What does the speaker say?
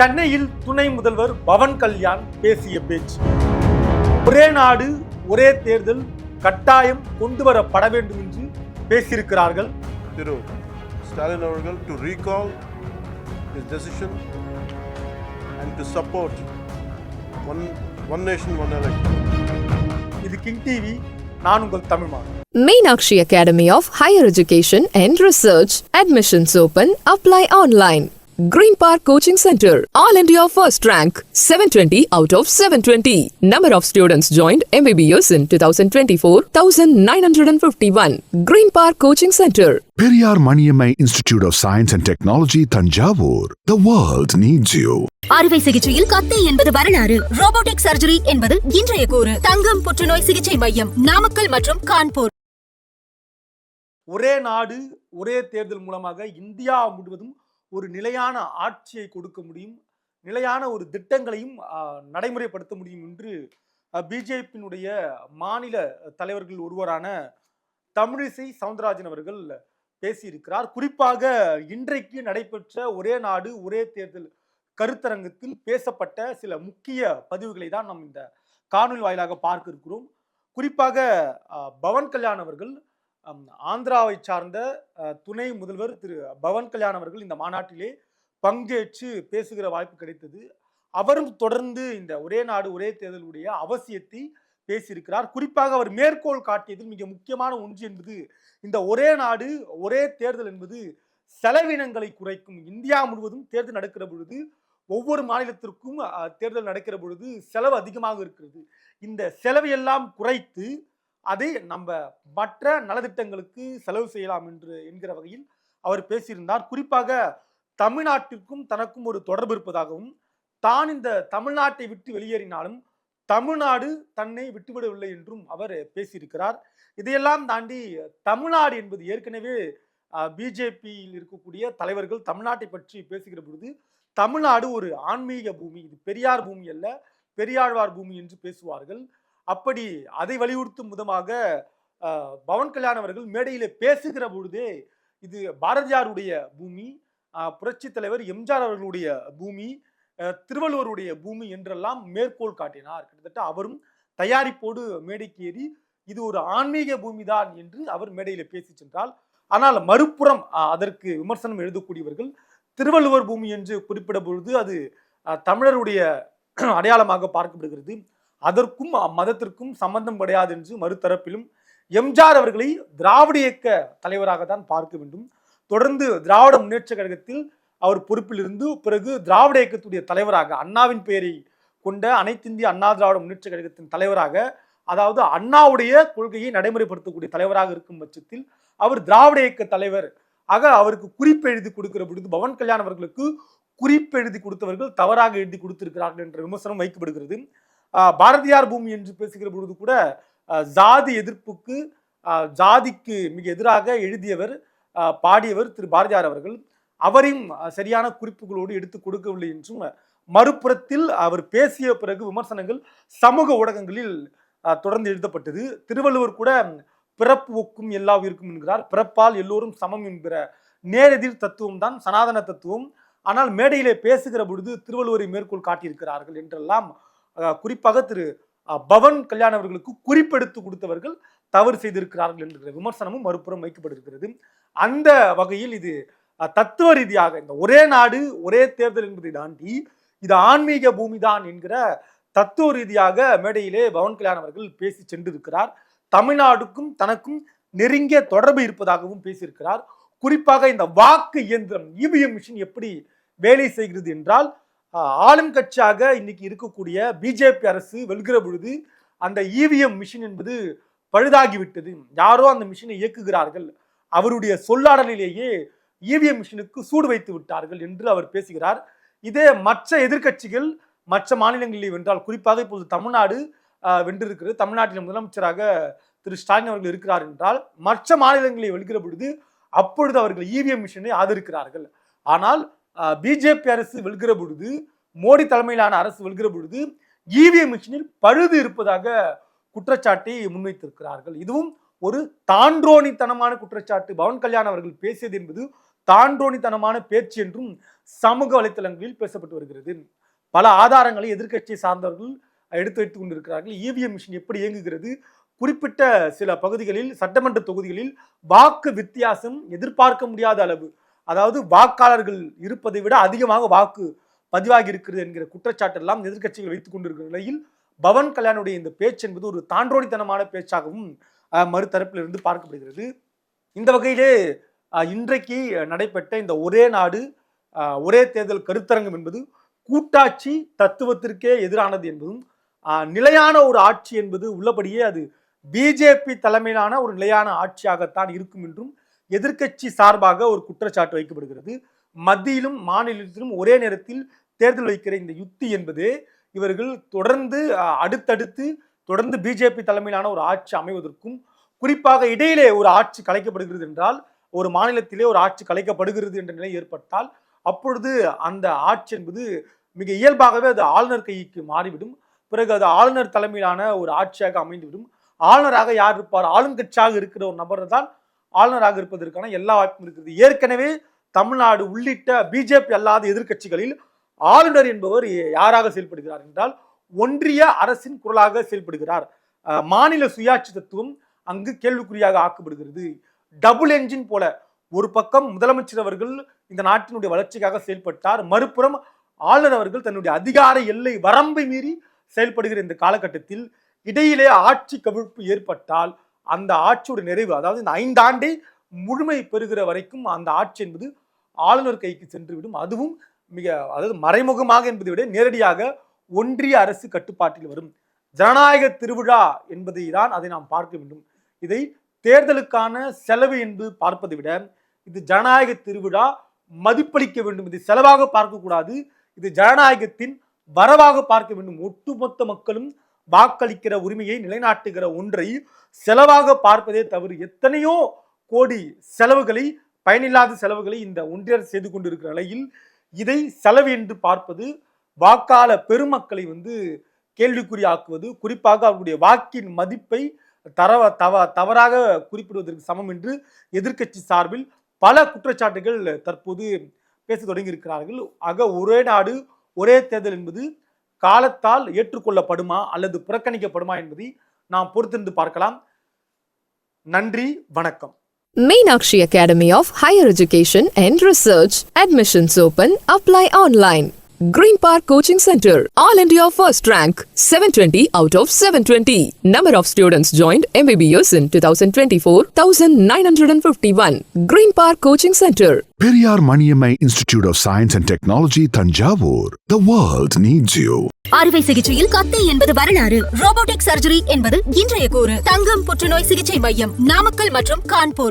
சென்னையில் துணை முதல்வர் பவன் கல்யாண் பேசிய பேச்சு, ஒரே நாடு ஒரே தேர்தல் கட்டாயம் கொண்டு வரப்பட வேண்டும் என்று பேசியிருக்கிறார்கள். திரு ஸ்டாலின் அவர்கள் to recall his decision and to support one nation one election. இது கிங் டிவி, நான் உங்கள் தமிழ்மான். Meenakshi Academy of Higher Education and Research. Admissions open. Apply online. Green Park Coaching Center. All India first rank. 720 out of 720. Number of students joined MBBS in 2024, 1951. Green Park Coaching Center. Periyar Maniammai Institute of Science and Technology, Tanjavur. The world needs you. அறுவை சிகிச்சையில் கத்தை என்பது வரலாறு, robotic surgery என்பது இன்றைய கூறு. தங்கம் புற்றுநோய் சிகிச்சை மையம், நாமக்கல் மற்றும் கான்பூர். ஒரே நாடு ஒரே தேர்தல் மூலமாக இந்தியா முழுவதும் ஒரு நிலையான ஆட்சியை கொடுக்க முடியும், நிலையான ஒரு திட்டங்களையும் நடைமுறைப்படுத்த முடியும் என்று பிஜேபியினுடைய மாநில தலைவர்கள் ஒருவரான தமிழிசை சவுந்தரராஜன் அவர்கள் பேசியிருக்கிறார். குறிப்பாக இன்றைக்கு நடைபெற்ற ஒரே நாடு ஒரே தேர்தல் கருத்தரங்கத்தில் பேசப்பட்ட சில முக்கிய பதிவுகளை தான் நாம் இந்த காணொலி வாயிலாக பார்க்க இருக்கிறோம். குறிப்பாக பவன் கல்யாண் அவர்கள், ஆந்திராவை சார்ந்த துணை முதல்வர் திரு பவன் கல்யாண் அவர்கள் இந்த மாநாட்டிலே பங்கேற்று பேசுகிற வாய்ப்பு கிடைத்தது. அவரும் தொடர்ந்து இந்த ஒரே நாடு ஒரே தேர்தலுடைய அவசியத்தை பேசியிருக்கிறார். குறிப்பாக அவர் மேற்கோள் காட்டியதில் மிக முக்கியமான ஒன்று என்பது, இந்த ஒரே நாடு ஒரே தேர்தல் என்பது செலவினங்களை குறைக்கும். இந்தியா முழுவதும் தேர்தல் நடக்கிற பொழுது, ஒவ்வொரு மாநிலத்திற்கும் தேர்தல் நடக்கிற பொழுது செலவு அதிகமாக இருக்கிறது. இந்த செலவை எல்லாம் குறைத்து அதை நம்ம மற்ற நலத்திட்டங்களுக்கு செலவு செய்யலாம் என்கிற வகையில் அவர் பேசியிருந்தார். குறிப்பாக தமிழ்நாட்டிற்கும் தனக்கும் ஒரு தொடர்பு இருப்பதாகவும், தான் இந்த தமிழ்நாட்டை விட்டு வெளியேறினாலும் தமிழ்நாடு தன்னை விட்டுவிடவில்லை என்றும் அவர் பேசியிருக்கிறார். இதையெல்லாம் தாண்டி தமிழ்நாடு என்பது ஏற்கனவே பிஜேபியில் இருக்கக்கூடிய தலைவர்கள் தமிழ்நாட்டை பற்றி பேசுகிற பொழுது, தமிழ்நாடு ஒரு ஆன்மீக பூமி, இது பெரியார் பூமி அல்ல, பெரியாழ்வார் பூமி என்று பேசுவார்கள். அப்படி அதை வலியுறுத்தும் விதமாக பவன் கல்யாண் அவர்கள் மேடையிலே பேசுகிற பொழுதே இது பாரதியாருடைய பூமி, புரட்சி தலைவர் எம்ஜிஆர் அவர்களுடைய பூமி, திருவள்ளுவருடைய பூமி என்றெல்லாம் மேற்கோள் காட்டினார். கிட்டத்தட்ட அவரும் தயாரிப்போடு மேடைக்கு ஏறி இது ஒரு ஆன்மீக பூமி தான் என்று அவர் மேடையில பேசி சென்றால், ஆனால் மறுபுறம் அதற்கு விமர்சனம் எழுதக்கூடியவர்கள் திருவள்ளுவர் பூமி என்று குறிப்பிட பொழுது அது தமிழருடைய அடையாளமாக பார்க்கப்படுகிறது, அதற்கும் மதத்திற்கும் சம்பந்தம் கிடையாது என்று மறுதரப்பிலும், எம்ஜிஆர் அவர்களை திராவிட இயக்க தலைவராக தான் பார்க்க வேண்டும். தொடர்ந்து திராவிட முன்னேற்ற கழகத்தில் அவர் பொறுப்பில் இருந்து பிறகு திராவிட இயக்கத்துடைய தலைவராக, அண்ணாவின் பெயரை கொண்ட அனைத்திந்திய அண்ணா திராவிட முன்னேற்ற கழகத்தின் தலைவராக, அதாவது அண்ணாவுடைய கொள்கையை நடைமுறைப்படுத்தக்கூடிய தலைவராக இருக்கும் பட்சத்தில் அவர் திராவிட இயக்க தலைவர் ஆக அவருக்கு குறிப்பு எழுதி கொடுக்கிற பொழுது, பவன் கல்யாண் அவர்களுக்கு குறிப்பு எழுதி கொடுத்தவர்கள் தவறாக எழுதி கொடுத்திருக்கிறார்கள் என்ற விமர்சனம் வைக்கப்படுகிறது. பாரதியார் பூமி என்று பேசுகிற பொழுது கூட ஜாதி எதிர்ப்புக்கு, ஜாதிக்கு மிக எதிராக எழுதியவர் பாடியவர் திரு பாரதியார் அவர்கள். அவரையும் சரியான குறிப்புகளோடு எடுத்து கொடுக்கவில்லை என்றும் மறுபுறத்தில் அவர் பேசிய பிறகு விமர்சனங்கள் சமூக ஊடகங்களில் தொடர்ந்து எழுதப்பட்டது. திருவள்ளுவர் கூட பிறப்பு ஒக்கும் எல்லா உயிருக்கும் என்கிறார். பிறப்பால் எல்லோரும் சமம் என்கிற நேரெதிர் தத்துவம் தான் சனாதன தத்துவம். ஆனால் மேடையிலே பேசுகிற பொழுது திருவள்ளுவரை மேற்கோள் காட்டியிருக்கிறார்கள் என்றெல்லாம் குறிப்பாக திரு பவன் கல்யாண் அவர்களுக்கு குறிப்பெடுத்து கொடுத்தவர்கள் தவறு செய்திருக்கிறார்கள் என்கிற விமர்சனமும் மறுபுறம் வைக்கப்பட்டிருக்கிறது. அந்த வகையில் இது தத்துவ ரீதியாக இந்த ஒரே நாடு ஒரே தேர்தல் என்பதை தாண்டி இது ஆன்மீக பூமிதான் என்கிற தத்துவ ரீதியாக மேடையிலே பவன் கல்யாண் அவர்கள் பேசி சென்றிருக்கிறார். தமிழ்நாடுக்கும் தனக்கும் நெருங்கிய தொடர்பு இருப்பதாகவும் பேசியிருக்கிறார். குறிப்பாக இந்த வாக்கு இயந்திரம் இவிஎம் மிஷின் எப்படி வேலை செய்கிறது என்றால், ஆளும் கட்சியாக இன்னைக்கு இருக்கக்கூடிய பிஜேபி அரசு வெல்கிற பொழுது அந்த இவிஎம் மிஷின் என்பது பழுதாகிவிட்டது, யாரோ அந்த மிஷினை இயக்குகிறார்கள், அவருடைய சொல்லாடலிலேயே இவிஎம் மிஷினுக்கு சூடு வைத்து விட்டார்கள் என்று அவர் பேசுகிறார். இதே மற்ற எதிர்கட்சிகள் மற்ற மாநிலங்களில் வென்றால், குறிப்பாக இப்போது தமிழ்நாடு வென்றிருக்கிறது, தமிழ்நாட்டில் முதலமைச்சராக திரு ஸ்டாலின் அவர்கள் இருக்கிறார் என்றால், மற்ற மாநிலங்களில் வெல்கிற பொழுது அப்பொழுது அவர்கள் இவிஎம் மிஷினை ஆதரிக்கிறார்கள். ஆனால் பிஜேபி அரசு வெல்கிற பொழுது, மோடி தலைமையிலான அரசு வெல்கிற பொழுது இவிஎம் மிஷினில் பழுது இருப்பதாக குற்றச்சாட்டை முன்வைத்திருக்கிறார்கள். இதுவும் ஒரு தாண்டோனித்தனமான குற்றச்சாட்டு. பவன் கல்யாண் அவர்கள் பேசியது என்பது தாண்டோனித்தனமான பேச்சு என்றும் சமூக வலைத்தளங்களில் பேசப்பட்டு வருகிறது. பல ஆதாரங்களை எதிர்க்கட்சியை சார்ந்தவர்கள் எடுத்து வைத்துக் கொண்டிருக்கிறார்கள். இவிஎம் மிஷின் எப்படி இயங்குகிறது, குறிப்பிட்ட சில பகுதிகளில் சட்டமன்ற தொகுதிகளில் வாக்கு வித்தியாசம் எதிர்பார்க்க முடியாத அளவு, அதாவது வாக்காளர்கள் இருப்பதை விட அதிகமாக வாக்கு பதிவாகி இருக்கிறது என்கிற குற்றச்சாட்டு எல்லாம் எதிர்க்கட்சிகள் வைத்துக் கொண்டிருக்கிற நிலையில் பவன் கல்யாணுடைய இந்த பேச்சு என்பது ஒரு தாண்டோனித்தனமான பேச்சாகவும் மறுதரப்பிலிருந்து பார்க்கப்படுகிறது. இந்த வகையிலே இன்றைக்கு நடைபெற்ற இந்த ஒரே நாடு ஒரே தேர்தல் கருத்தரங்கம் என்பது கூட்டாட்சி தத்துவத்திற்கே எதிரானது என்பதும், நிலையான ஒரு ஆட்சி என்பது உள்ளபடியே அது பிஜேபி தலைமையிலான ஒரு நிலையான ஆட்சியாகத்தான் இருக்கும் என்றும் எதிர்க்கட்சி சார்பாக ஒரு குற்றச்சாட்டு வைக்கப்படுகிறது. மத்தியிலும் மாநிலத்திலும் ஒரே நேரத்தில் தேர்தல் வைக்கிற இந்த யுத்தி என்பது இவர்கள் அடுத்தடுத்து தொடர்ந்து பிஜேபி தலைமையிலான ஒரு ஆட்சி அமைவதற்கும், குறிப்பாக இடையிலே ஒரு ஆட்சி கலைக்கப்படுகிறது என்றால், ஒரு மாநிலத்திலே ஒரு ஆட்சி கலைக்கப்படுகிறது என்ற நிலை ஏற்பட்டால் அப்பொழுது அந்த ஆட்சி என்பது மிக இயல்பாகவே அது ஆளுநர் கைக்கு மாறிவிடும். பிறகு அது ஆளுநர் தலைமையிலான ஒரு ஆட்சியாக அமைந்துவிடும். ஆளுநராக யார் இருப்பார்? ஆளுங்கட்சியாக இருக்கிற ஒரு நபர் தான் ஆளுநராக இருப்பதற்கான எல்லா வாய்ப்பும் இருக்கிறது. ஏற்கனவே தமிழ்நாடு உள்ளிட்ட பிஜேபி அல்லாத எதிர்க்கட்சிகளில் ஆளுநர் என்பவர் யாராக செயல்படுகிறார் என்றால் ஒன்றிய அரசின் குரலாக செயல்படுகிறார். மாநில சுயாட்சி தத்துவம் அங்கு கேள்விக்குறியாக ஆக்கப்படுகிறது. டபுள் என்ஜின் போல ஒரு பக்கம் முதலமைச்சர் அவர்கள் இந்த நாட்டினுடைய வளர்ச்சிக்காக செயல்பட்டார், மறுபுறம் ஆளுநர் அவர்கள் தன்னுடைய அதிகார எல்லை வரம்பை மீறி செயல்படுகிற இந்த காலகட்டத்தில் இடையிலே ஆட்சி கவிழ்ப்பு ஏற்பட்டால் அந்த ஆட்சியோட நிறைவு, அதாவது இந்த 5 ஆண்டை முழுமை பெறுகிற வரைக்கும் அந்த ஆட்சி என்பது ஆளுநர் கைக்கு சென்றுவிடும். அதுவும் அதாவது மறைமுகமாக என்பதை விட நேரடியாக ஒன்றிய அரசு கட்டுப்பாட்டில் வரும். ஜனநாயக திருவிழா என்பதை தான் அதை நாம் பார்க்க வேண்டும். இதை தேர்தலுக்கான செலவு என்று பார்ப்பதை விட இது ஜனநாயக திருவிழா, மதிப்பளிக்க வேண்டும். இது செலவாக பார்க்கக்கூடாது, இது ஜனநாயகத்தின் வரவாக பார்க்க வேண்டும். ஒட்டுமொத்த மக்களும் வாக்களிக்கிற உரிமையை நிலைநாட்டுகிற ஒன்றை செலவாக பார்ப்பதே தவறு. எத்தனையோ கோடி செலவுகளை, பயனில்லாத செலவுகளை இந்த ஒன்றியர் செய்து கொண்டிருக்கிற நிலையில் இதை செலவு என்று பார்ப்பது வாக்காள பெருமக்களை கேள்விக்குறியாக்குவது, குறிப்பாக அவருடைய வாக்கின் மதிப்பை தவறாக குறிப்பிடுவதற்கு சமம் என்று எதிர்க்கட்சி சார்பில் பல குற்றச்சாட்டுகள் தற்போது பேச தொடங்கி இருக்கிறார்கள். ஆக ஒரே நாடு ஒரே தேர்தல் என்பது காலத்தால் ஏற்றுக்கொள்ளப்படுமா அல்லது புறக்கணிக்கப்படுமா என்பதை நாம் பொறுத்திருந்து பார்க்கலாம். நன்றி, வணக்கம். Meenakshi Academy of Higher Education and Research. Admissions open. Apply online. Green Park Coaching Center. All India first rank. 720 out of 720. Number of students joined MBBS in 2024, 1951. Green Park Coaching Center. Periyar Maniammai Institute of Science and Technology, Tanjavur. The world needs you. அறுவை சிகிச்சையில் கத்தை என்பது வரலாறு, robotic surgery என்பது இன்றைய கூறு. தங்கம் புற்றுநோய் சிகிச்சை மையம், நாமக்கல் மற்றும் கான்பூர்.